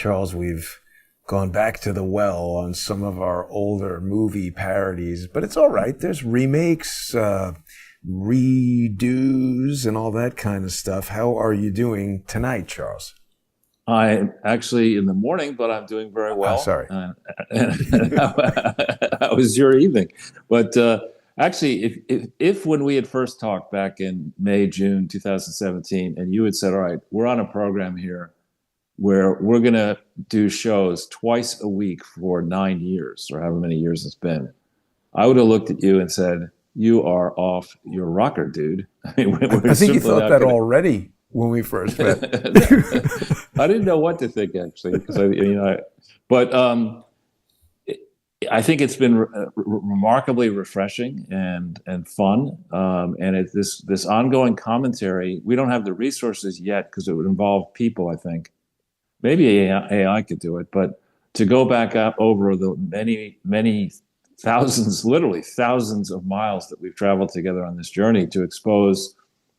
Charles, we've gone back to the well on some of our older movie parodies, but it's all right. There's remakes, redos, and all that kind of stuff. How are you doing tonight, Charles? I'm actually in the morning, but I'm doing very well. Sorry. How was your evening? But actually, if when we had first talked back in May, June 2017, and you had said, all right, we're on a program here where we're going to do shows twice a week for 9 years, or however many years it's been, I would have looked at you and said, you are off your rocker, dude. I think you thought that already when we first met. I didn't know what to think, actually, because I think it's been remarkably refreshing and fun, and this ongoing commentary. We don't have the resources yet because it would involve people. I think maybe AI could do it, but to go back up over the many thousands, literally thousands of miles that we've traveled together on this journey to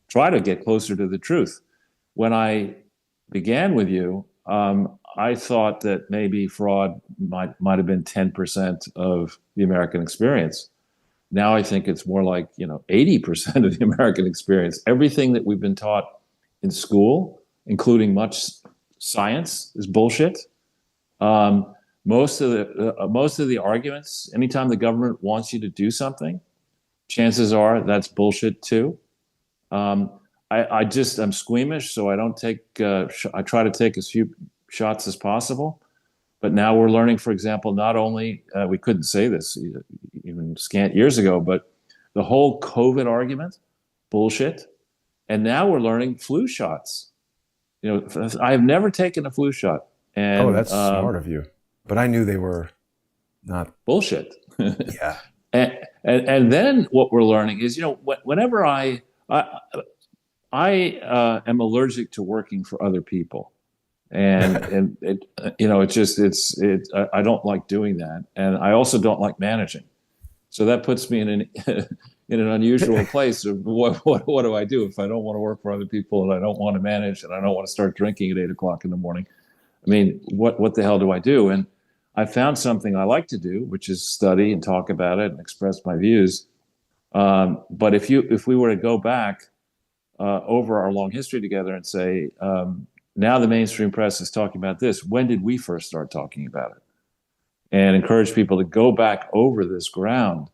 try to get closer to the truth. When I began with you, I thought that maybe fraud might have been 10% of the American experience. Now I think it's more like 80% of the American experience. Everything that we've been taught in school, including much science, is bullshit. Most of the arguments, anytime the government wants you to do something, chances are that's bullshit too. I'm squeamish, so I don't take. I try to take as few shots as possible. But now we're learning, for example, not only we couldn't say this even scant years ago, but the whole COVID argument, bullshit. And now we're learning flu shots. I have never taken a flu shot. And, that's smart of you. But I knew they were not bullshit. Yeah. And then what we're learning is, whenever I am allergic to working for other people, and I don't like doing that, and I also don't like managing. So that puts me in an unusual place of what do I do if I don't want to work for other people and I don't want to manage and I don't want to start drinking at 8 o'clock in the morning? I mean, what the hell do I do? And I found something I like to do, which is study and talk about it and express my views. But if we were to go back over our long history together and say, now the mainstream press is talking about this, when did we first start talking about it? And encourage people to go back over this ground.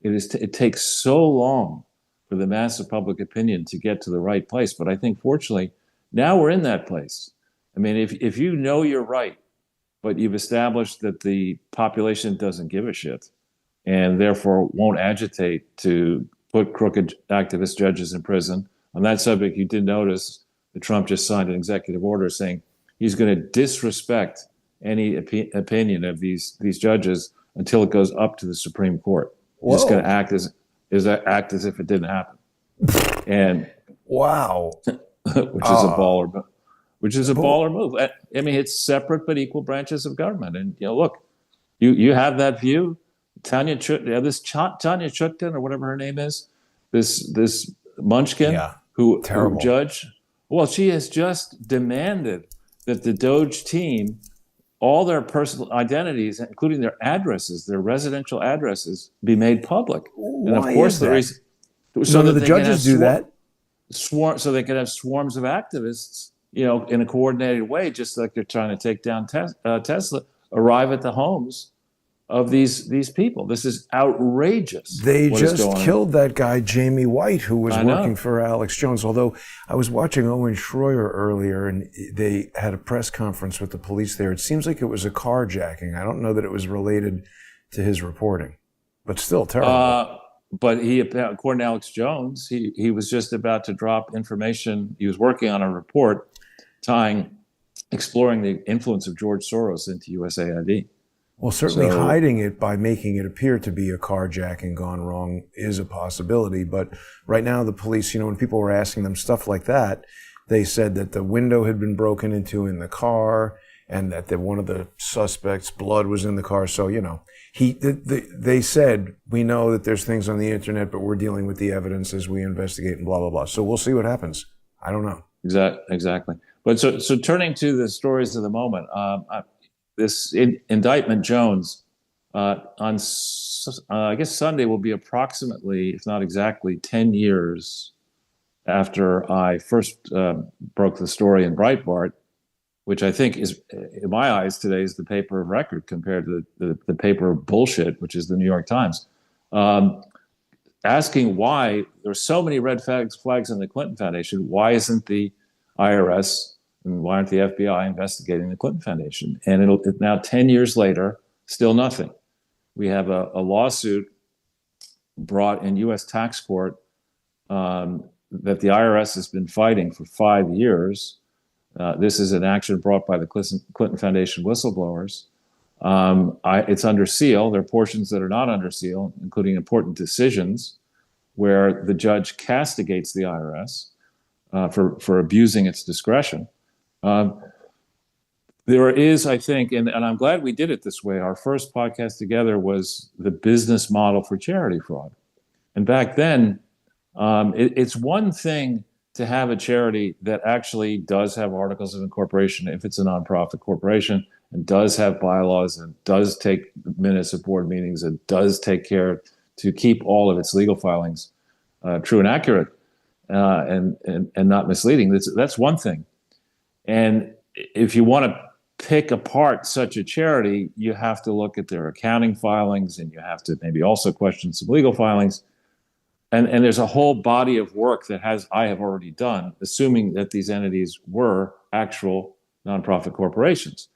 It takes so long for the mass of public opinion to get to the right place. But I think, fortunately, now we're in that place. I mean, if you know you're right, but you've established that the population doesn't give a shit and therefore won't agitate to put crooked activist judges in prison. On that subject, you did notice that Trump just signed an executive order saying he's going to disrespect any opinion of these judges until it goes up to the Supreme Court. He's just going to act as if it didn't happen. And wow, which is a baller move. I mean, it's separate but equal branches of government. And look, you have that view. Tanya Chutkan or whatever her name is, this munchkin who judge. Well, she has just demanded that the Doge team, all their personal identities, including their addresses, their residential addresses, be made public. And of course, the reason so that the judges do that, so they can have swarms of activists, in a coordinated way, just like they're trying to take down Tesla, arrive at the homes of these people. This is outrageous. They just killed that guy, Jamie White, who was working for Alex Jones. Although I was watching Owen Schroyer earlier, and they had a press conference with the police there. It seems like it was a carjacking. I don't know that it was related to his reporting, but still terrible. But according to Alex Jones, he was just about to drop information. He was working on a report exploring the influence of George Soros into USAID. Well, certainly hiding it by making it appear to be a carjacking gone wrong is a possibility. But right now, the police, when people were asking them stuff like that, they said that the window had been broken into in the car and that one of the suspects' blood was in the car. So, they said, we know that there's things on the internet, but we're dealing with the evidence as we investigate and blah, blah, blah. So we'll see what happens. I don't know. Exactly. But so turning to the stories of the moment, this indictment Jones on I guess Sunday will be approximately, if not exactly, 10 years after I first broke the story in Breitbart, which I think is, in my eyes, today is the paper of record compared to the paper of bullshit, which is the New York Times. Asking why there's so many red flags in the Clinton Foundation. Why isn't the IRS and why aren't the FBI investigating the Clinton Foundation? And now 10 years later, still nothing. We have a lawsuit brought in U.S. tax court that the IRS has been fighting for 5 years. This is an action brought by the Clinton Foundation whistleblowers. It's under seal. There are portions that are not under seal, including important decisions where the judge castigates the IRS for abusing its discretion. There is, I think, and I'm glad we did it this way. Our first podcast together was the business model for charity fraud. And back then, it's one thing to have a charity that actually does have articles of incorporation if it's a nonprofit corporation, and does have bylaws, and does take minutes of board meetings, and does take care to keep all of its legal filings true and accurate and not misleading. That's one thing. And if you want to pick apart such a charity, you have to look at their accounting filings, and you have to maybe also question some legal filings. And there's a whole body of work that I have already done, assuming that these entities were actual nonprofit corporations.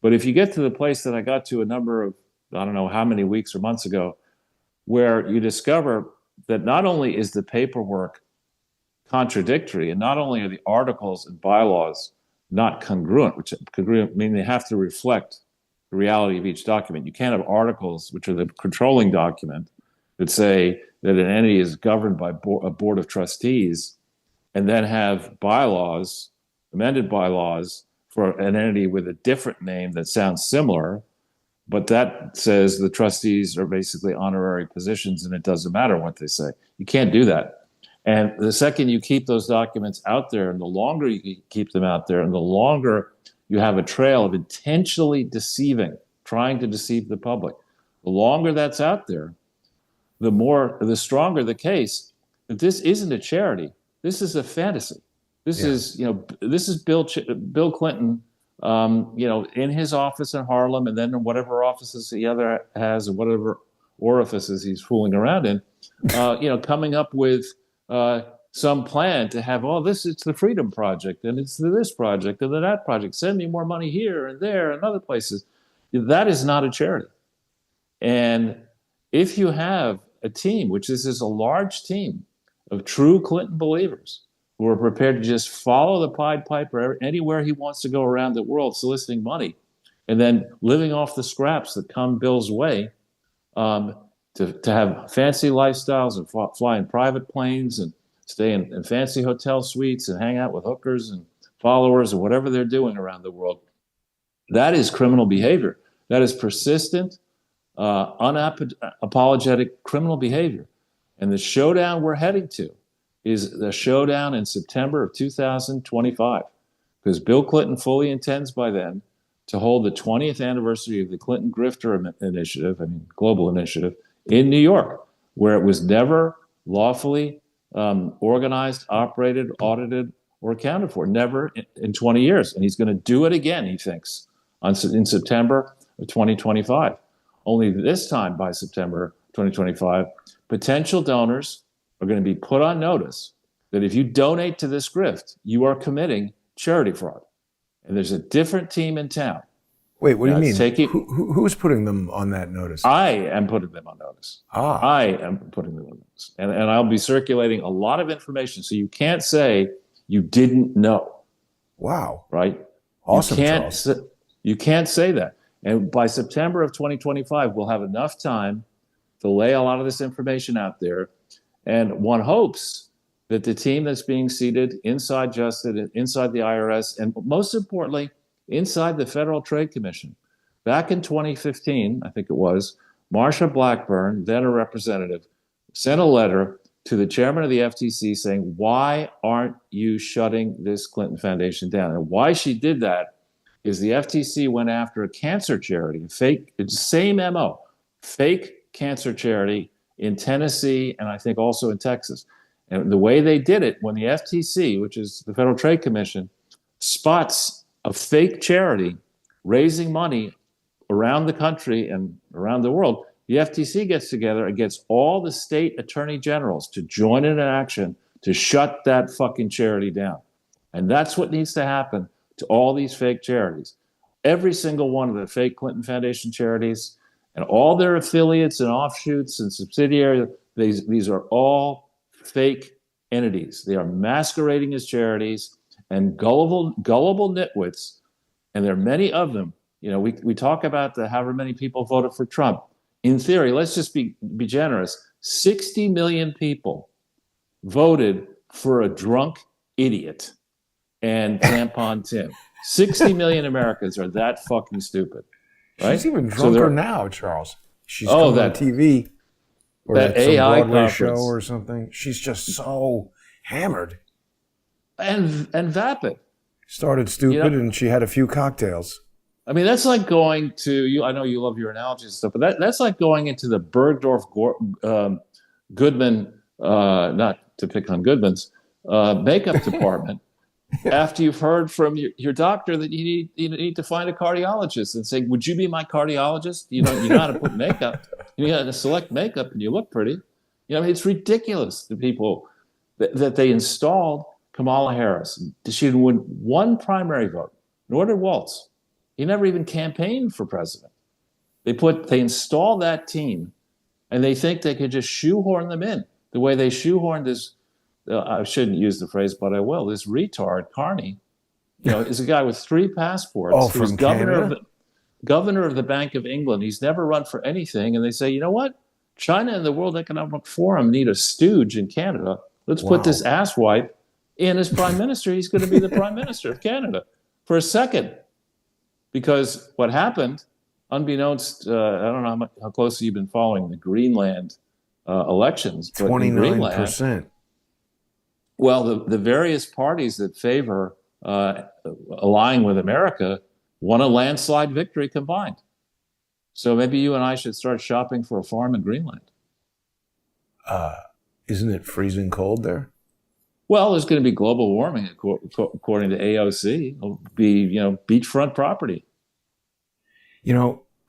But if you get to the place that I got to a number of, I don't know how many weeks or months ago, where you discover that not only is the paperwork contradictory, and not only are the articles and bylaws not congruent, which congruent meaning they have to reflect the reality of each document. You can't have articles, which are the controlling document, that say that an entity is governed by a board of trustees, and then have bylaws, amended bylaws, for an entity with a different name that sounds similar, but that says the trustees are basically honorary positions and it doesn't matter what they say. You can't do that. And the second you keep those documents out there, and the longer you keep them out there, and the longer you have a trail of intentionally deceiving, trying to deceive the public, the longer that's out there, the stronger the case that this isn't a charity. This is a fantasy. This is Bill Clinton, in his office in Harlem, and then in whatever offices the other has, and whatever orifices he's fooling around in, coming up with some plan to have it's the Freedom Project, and it's this project, and then that project. Send me more money here and there and other places. That is not a charity. And if you have a team, which this is a large team of true Clinton believers who are prepared to just follow the Pied Piper anywhere he wants to go around the world soliciting money, and then living off the scraps that come Bill's way, to have fancy lifestyles and fly in private planes and stay in fancy hotel suites and hang out with hookers and followers and whatever they're doing around the world. That is criminal behavior. That is persistent, unapologetic criminal behavior. And the showdown we're heading to is the showdown in September of 2025, because Bill Clinton fully intends by then to hold the 20th anniversary of the Clinton Grifter Initiative, global initiative, in New York, where it was never lawfully organized, operated, audited, or accounted for, never in 20 years. And he's going to do it again, he thinks, in September of 2025. Only this time, by September 2025, potential donors are going to be put on notice that if you donate to this grift, you are committing charity fraud. And there's a different team in town. Wait, what do you mean? Who's putting them on that notice? I am putting them on notice. I am putting them on notice. And I'll be circulating a lot of information. So you can't say you didn't know. Wow. Right? Awesome, You can't say that. And by September of 2025, we'll have enough time to lay a lot of this information out there. And one hopes that the team that's being seated inside Justice, inside the IRS, and most importantly, inside the Federal Trade Commission, back in 2015, I think it was, Marsha Blackburn, then a representative, sent a letter to the chairman of the FTC saying, why aren't you shutting this Clinton Foundation down? And why she did that is the FTC went after a cancer charity, it's same MO, fake cancer charity in Tennessee and I think also in Texas. And the way they did it, when the FTC, which is the Federal Trade Commission, spots a fake charity raising money around the country and around the world, the FTC gets together and gets all the state attorney generals to join in an action to shut that fucking charity down. And that's what needs to happen to all these fake charities. Every single one of the fake Clinton Foundation charities and all their affiliates and offshoots and subsidiaries, these are all fake entities. They are masquerading as charities, and gullible nitwits, and there are many of them. You know, we talk about however many people voted for Trump. In theory, let's just be generous. 60 million people voted for a drunk idiot and Tampon Tim. 60 million Americans are that fucking stupid. Right? She's even drunker now, Charles. She's on TV or that at some AI Broadway conference show or something. She's just so hammered. And vapid. Started stupid, and she had a few cocktails. I mean, that's like going to, I know you love your analogies and stuff, but that's like going into the Bergdorf Goodman, not to pick on Goodman's, makeup department after you've heard from your doctor that you need to find a cardiologist and say, would you be my cardiologist? You know how to put makeup. You know how to select makeup and you look pretty. You know, it's ridiculous, the people that they installed Kamala Harris. She didn't win one primary vote, nor did Waltz. He never even campaigned for president. They install that team, and they think they could just shoehorn them in the way they shoehorned this. I shouldn't use the phrase, but I will. This retard Carney, is a guy with 3 passports. Oh, from Canada? Governor of the Bank of England. He's never run for anything, and they say, you know what? China and the World Economic Forum need a stooge in Canada. Let's put this asswipe in as prime minister. He's going to be the prime minister of Canada for a second. Because what happened, unbeknownst, I don't know how closely you've been following the Greenland elections. 29%. Well, the various parties that favor allying with America won a landslide victory combined. So maybe you and I should start shopping for a farm in Greenland. Isn't it freezing cold there? Well, there's going to be global warming, according to AOC. It'll be, beachfront property.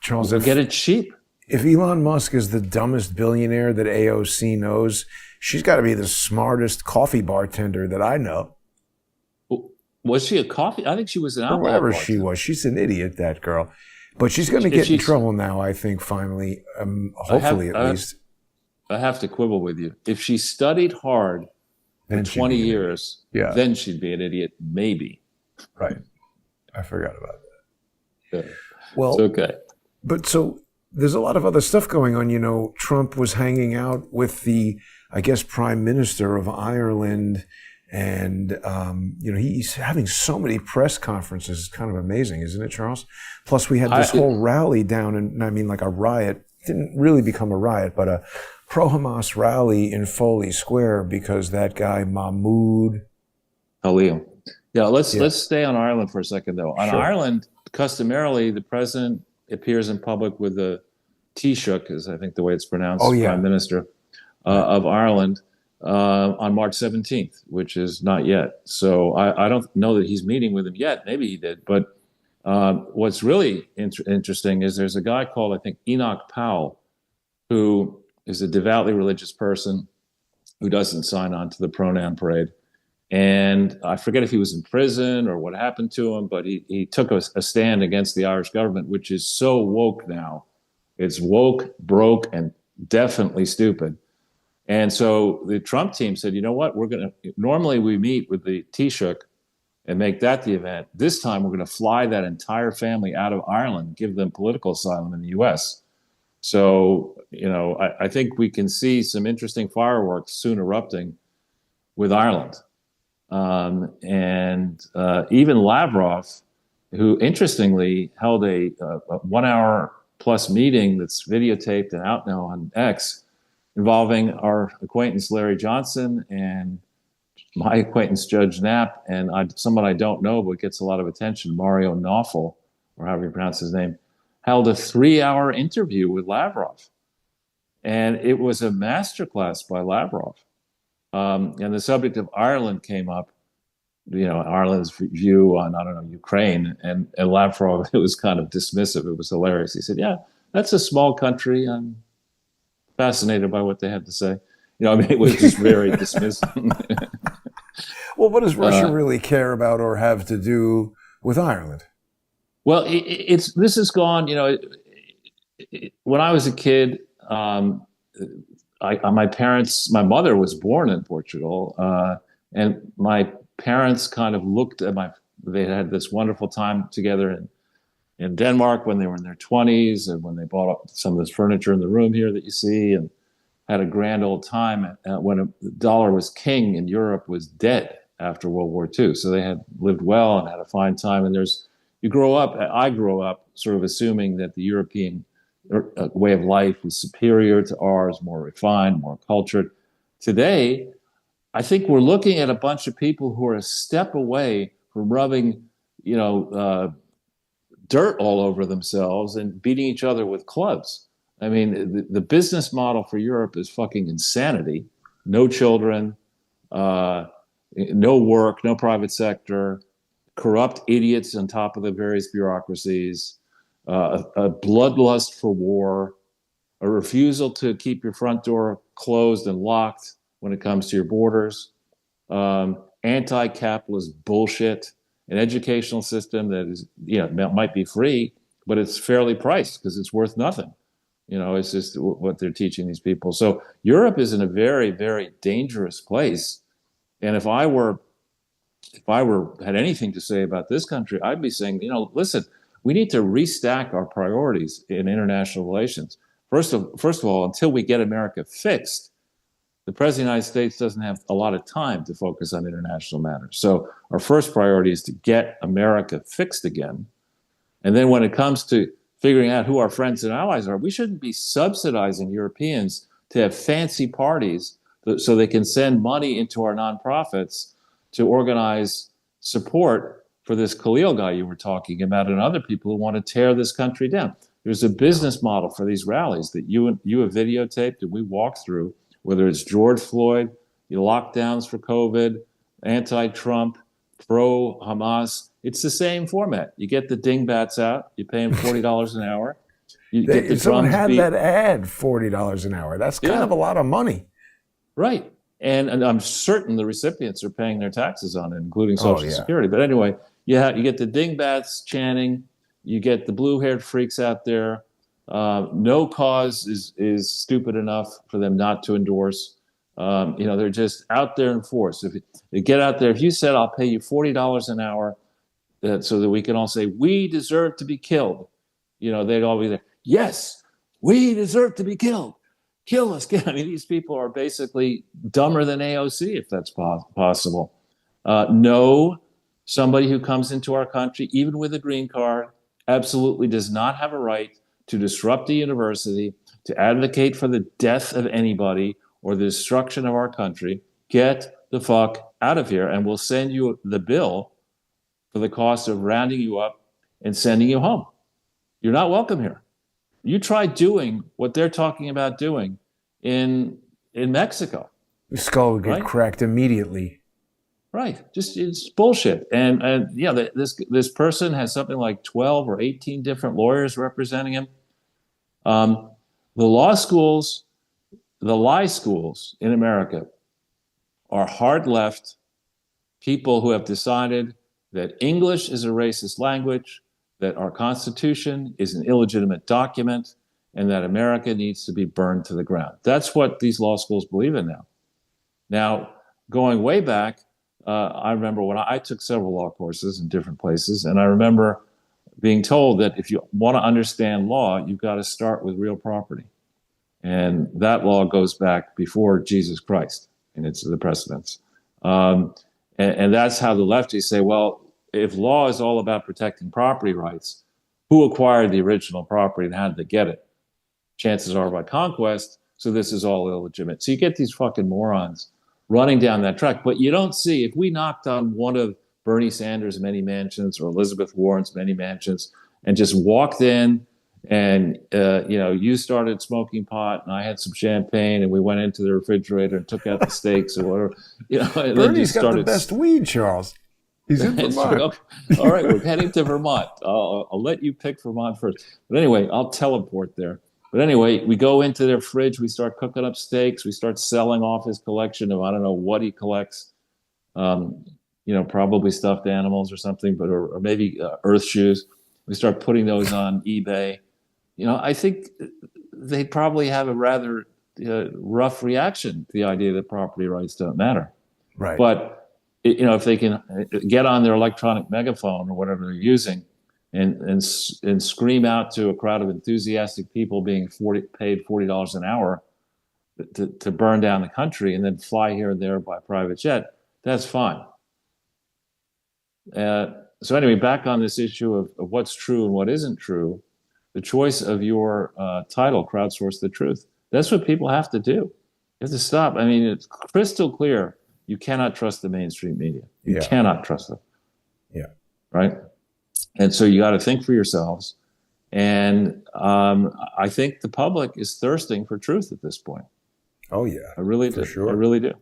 Charles, we'll get it cheap. If Elon Musk is the dumbest billionaire that AOC knows, she's got to be the smartest coffee bartender that I know. Was she a coffee? I think she was an alcohol whatever bartender. She was. She's an idiot, that girl. But she's going to get in trouble now, I think, finally. Hopefully, at least. I have to quibble with you. If she studied hard for 20 years, then she'd be an idiot, maybe. Right. I forgot about that. Yeah. Well, it's okay. But so there's a lot of other stuff going on. Trump was hanging out with the, I guess, Prime Minister of Ireland. And, he's having so many press conferences. It's kind of amazing, isn't it, Charles? Plus, we had this whole rally down like a riot. It didn't really become a riot, but a pro-Hamas rally in Foley Square because that guy, Mahmoud Khalil. Yeah, let's stay on Ireland for a second, though. On Ireland, customarily, the president appears in public with the Taoiseach, is I think the way it's pronounced, Prime Minister of Ireland, on March 17th, which is not yet. So I don't know that he's meeting with him yet. Maybe he did. But what's really interesting is there's a guy called, I think, Enoch Powell, who is a devoutly religious person who doesn't sign on to the pronoun parade. And I forget if he was in prison or what happened to him, but he took a stand against the Irish government, which is so woke now. It's woke, broke, and definitely stupid. And so the Trump team said, you know what, normally we meet with the Taoiseach and make that the event. This time we're going to fly that entire family out of Ireland, give them political asylum in the U.S. So, I think we can see some interesting fireworks soon erupting with Ireland. Even Lavrov, who interestingly held a 1 hour plus meeting that's videotaped and out now on X involving our acquaintance Larry Johnson and my acquaintance Judge Knapp, and someone I don't know but gets a lot of attention, Mario Nawfal, or however you pronounce his name, held a 3-hour interview with Lavrov. And it was a masterclass by Lavrov. And the subject of Ireland came up, Ireland's view on, I don't know, Ukraine. And Lavrov, it was kind of dismissive. It was hilarious. He said, yeah, that's a small country. I'm fascinated by what they had to say. It was just very dismissive. Well, what does Russia really care about or have to do with Ireland? Well, this has gone, when I was a kid, my mother was born in Portugal, and my parents kind of looked at they had this wonderful time together in Denmark when they were in their 20s, and when they bought up some of this furniture in the room here that you see, and had a grand old time when the dollar was king and Europe was dead after World War II. So they had lived well and had a fine time. And I grew up sort of assuming that the European way of life was superior to ours, more refined, more cultured. Today, I think we're looking at a bunch of people who are a step away from rubbing, dirt all over themselves and beating each other with clubs. I mean, the business model for Europe is fucking insanity. No children, no work, no private sector, corrupt idiots on top of the various bureaucracies, a bloodlust for war, a refusal to keep your front door closed and locked when it comes to your borders, anti-capitalist bullshit, an educational system that is, might be free, but it's fairly priced because it's worth nothing. It's just what they're teaching these people. So Europe is in a very, very dangerous place. And if I had anything to say about this country, I'd be saying, listen, we need to restack our priorities in international relations. First of all, until we get America fixed, the President of the United States doesn't have a lot of time to focus on international matters. So our first priority is to get America fixed again. And then when it comes to figuring out who our friends and allies are, we shouldn't be subsidizing Europeans to have fancy parties so they can send money into our nonprofits to organize support for this Khalil guy you were talking about and other people who want to tear this country down. There's a business model for these rallies that you have videotaped and we walked through, whether it's George Floyd, lockdowns for COVID, anti-Trump, pro-Hamas. It's the same format. You get the dingbats out, you pay them $40 an hour. Someone had that ad, $40 an hour. That's kind of a lot of money. Right. And I'm certain the recipients are paying their taxes on it, including Social Security. But anyway, you get the dingbats chanting, you get the blue-haired freaks out there. No cause is stupid enough for them not to endorse. They're just out there in force. If you get out there, if you said, I'll pay you $40 an hour so that we can all say, we deserve to be killed, they'd all be there. Yes, we deserve to be killed. Kill us. I mean, these people are basically dumber than AOC, if that's possible. No, somebody who comes into our country, even with a green card, absolutely does not have a right to disrupt a university, to advocate for the death of anybody or the destruction of our country. Get the fuck out of here, and we'll send you the bill for the cost of rounding you up and sending you home. You're not welcome here. You try doing what they're talking about doing in Mexico. Your skull would get cracked immediately. Right. Just it's bullshit. And this person has something like 12 or 18 different lawyers representing him. The lie schools in America are hard left people who have decided that English is a racist language, that our Constitution is an illegitimate document, and that America needs to be burned to the ground. That's what these law schools believe in now. Now, going way back, I remember when I took several law courses in different places, and I remember being told that if you want to understand law, you've got to start with real property. And that law goes back before Jesus Christ, and it's the precedents. And that's how the lefties say, well, if law is all about protecting property rights, who acquired the original property and how did they get it? Chances are by conquest. So this is all illegitimate. So you get these fucking morons running down that track. But you don't see, if we knocked on one of Bernie Sanders' many mansions or Elizabeth Warren's many mansions and just walked in and, you started smoking pot and I had some champagne and we went into the refrigerator and took out the steaks or whatever, and then Bernie's got the best weed, Charles. He's in Vermont. Okay. All right, we're heading to Vermont. I'll let you pick Vermont first. But anyway, I'll teleport there. But anyway, we go into their fridge. We start cooking up steaks. We start selling off his collection of, I don't know what he collects. Probably stuffed animals or something, or maybe earth shoes. We start putting those on eBay. I think they probably have a rather rough reaction to the idea that property rights don't matter. Right. But if they can get on their electronic megaphone or whatever they're using and scream out to a crowd of enthusiastic people being paid $40 an hour to burn down the country and then fly here and there by private jet, that's fine. So anyway, back on this issue of what's true and what isn't true, the choice of your title, Crowdsource the Truth, that's what people have to do. You have to stop. I mean, it's crystal clear. You cannot trust the mainstream media. You cannot trust them. Yeah. Right? And so you got to think for yourselves. And I think the public is thirsting for truth at this point. Oh, yeah. I really do. Sure. I really do.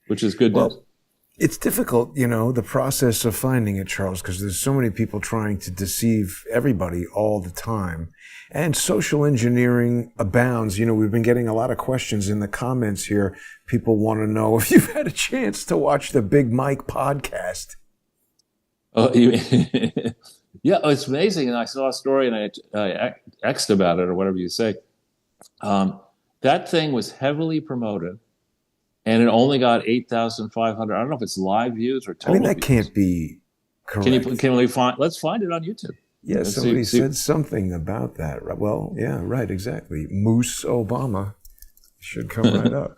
Which is good news. It's difficult, the process of finding it, Charles, because there's so many people trying to deceive everybody all the time. And social engineering abounds. We've been getting a lot of questions in the comments here. People want to know if you've had a chance to watch the Big Mike podcast. Oh, yeah, it's amazing. And I saw a story and I X'd about it or whatever you say. That thing was heavily promoted. And it only got 8,500. I don't know if it's live views or total that views. Can't be correct. Can we find? Let's find it on YouTube. Yeah, somebody said something about that. Well, yeah, right, exactly. Moose Obama should come right up.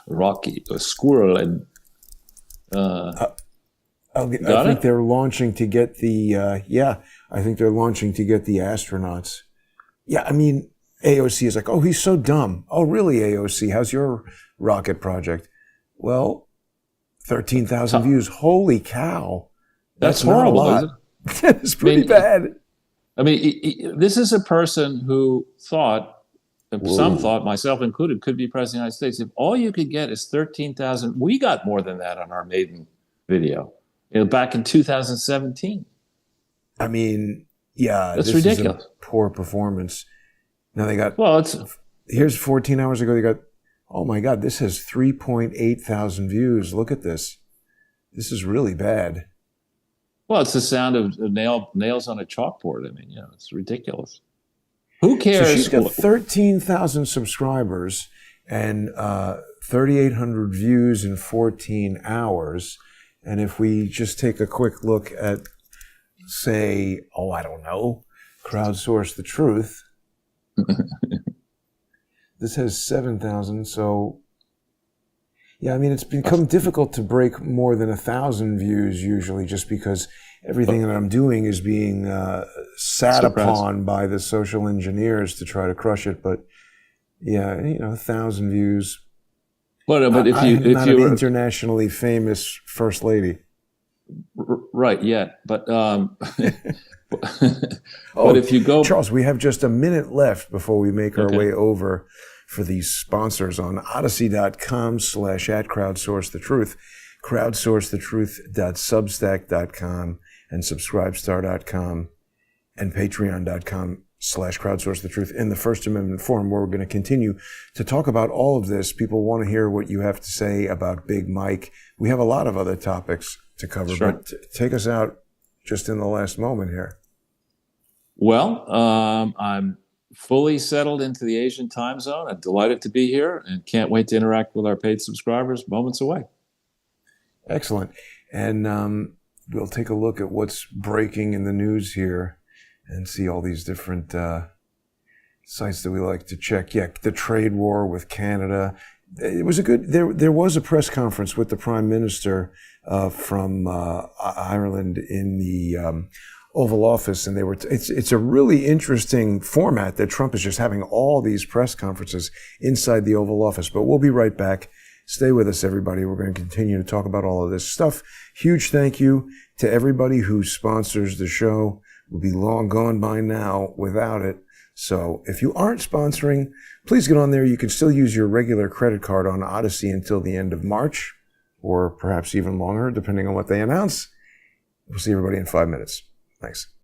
Rocky, a squirrel, and I think they're launching to get the. I think they're launching to get the astronauts. Yeah, I mean. AOC is like, oh, he's so dumb. Oh, really, AOC? How's your rocket project? Well, 13,000 views. Holy cow. That's horrible, isn't it? It's pretty bad. I mean, this is a person who thought, some thought, myself included, could be president of the United States. If all you could get is 13,000, we got more than that on our maiden video back in 2017. I mean, yeah. That's ridiculous. Is a poor performance. Now they got, here's 14 hours ago, they got, oh my God, this has 3.8 thousand views. Look at this. This is really bad. Well, it's the sound of nails on a chalkboard. I mean, it's ridiculous. Who cares? So she's got 13,000 subscribers and 3,800 views in 14 hours. And if we just take a quick look at, say, I don't know, Crowdsource the Truth. This has 7,000, so yeah, I mean, it's become difficult to break more than 1,000 views usually, just because everything that I'm doing is being sat upon by the social engineers to try to crush it. But yeah, 1,000 views. But if I'm not an internationally famous first lady, right? Yet, but. But if you go, Charles, we have just a minute left before we make our way over for these sponsors on odyssey.com/@crowdsourcethetruth, crowdsourcethetruth.substack.com, and subscribestar.com, and patreon.com/crowdsourcethetruth in the First Amendment Forum, where we're going to continue to talk about all of this. People want to hear what you have to say about Big Mike. We have a lot of other topics to cover, but take us out just in the last moment here. Well, I'm fully settled into the Asian time zone. I'm delighted to be here and can't wait to interact with our paid subscribers moments away. Excellent. And we'll take a look at what's breaking in the news here and see all these different sites that we like to check. Yeah, the trade war with Canada. It was there was a press conference with the Prime Minister from Ireland in the Oval Office, and it's a really interesting format that Trump is just having all these press conferences inside the Oval Office. But we'll be right back. Stay with us, everybody. We're going to continue to talk about all of this stuff. Huge thank you to everybody who sponsors the show. We'll be long gone by now without it. So if you aren't sponsoring, please get on there. You can still use your regular credit card on Odyssey until the end of March, or perhaps even longer, depending on what they announce. We'll see everybody in 5 minutes. Thanks.